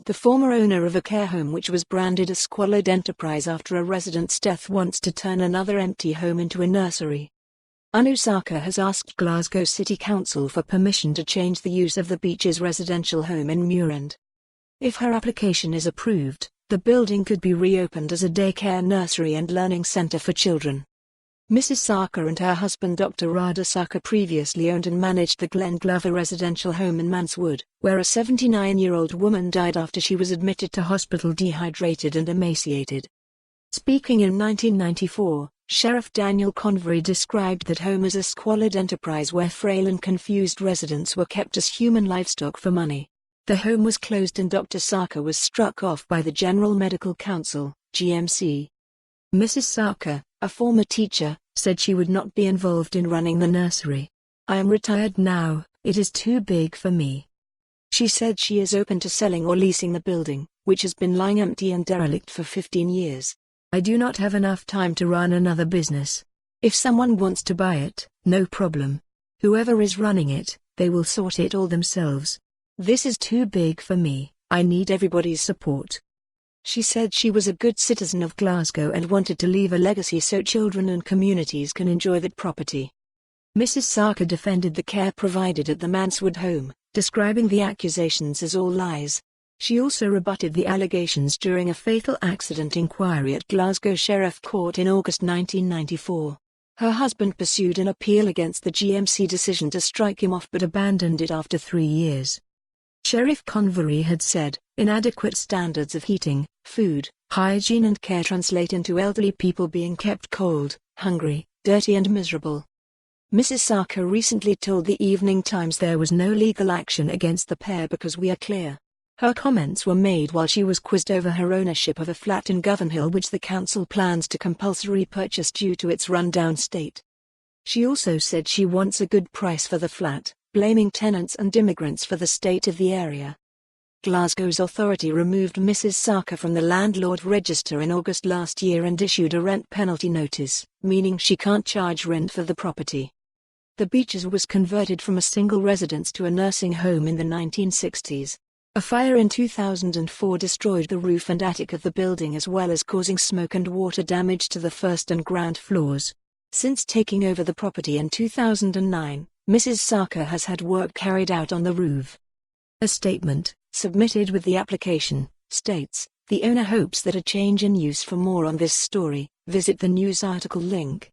The former owner of a care home which was branded a squalid enterprise after a resident's death wants to turn another empty home into a nursery. Anu Sarker has asked Glasgow City Council for permission to change the use of the Beeches Residential Home in Muirend. If her application is approved, the building could be reopened as a daycare, nursery and learning centre for children. Mrs. Sarker and her husband Dr Rahda Sarker previously owned and managed the Glenglova Residential Home in Mansewood, where a 79-year-old woman died after she was admitted to hospital dehydrated and emaciated. Speaking in 1994, Sheriff Daniel Convery described that home as a squalid enterprise where frail and confused residents were kept as human livestock for money. The home was closed and Dr Sarker was struck off by the General Medical Council, GMC. Mrs. Sarker, a former teacher, said she would not be involved in running the nursery. "I am retired now, it is too big for me." She said she is open to selling or leasing the building, which has been lying empty and derelict for 15 years. "I do not have enough time to run another business. If someone wants to buy it, no problem. Whoever is running it, they will sort it all themselves. This is too big for me, I need everybody's support." She said she was a good citizen of Glasgow and wanted to leave a legacy so children and communities can enjoy that property. Mrs. Sarker defended the care provided at the Mansewood home, describing the accusations as all lies. She also rebutted the allegations during a fatal accident inquiry at Glasgow Sheriff Court in August 1994. Her husband pursued an appeal against the GMC decision to strike him off but abandoned it after 3 years. Sheriff Convery had said, inadequate standards of heating, food, hygiene and care translate into elderly people being kept cold, hungry, dirty and miserable. Mrs. Sarker recently told the Evening Times there was no legal action against the pair because we are clear. Her comments were made while she was quizzed over her ownership of a flat in Govanhill which the council plans to compulsory purchase due to its rundown state. She also said she wants a good price for the flat, blaming tenants and immigrants for the state of the area. Glasgow's authority removed Mrs. Sarker from the landlord register in August last year and issued a rent penalty notice, meaning she can't charge rent for the property. The Beeches was converted from a single residence to a nursing home in the 1960s. A fire in 2004 destroyed the roof and attic of the building as well as causing smoke and water damage to the first and ground floors. Since taking over the property in 2009, Mrs. Sarker has had work carried out on the roof. A statement, submitted with the application, states, "The owner hopes that a change in use." For more on this story, visit the news article link.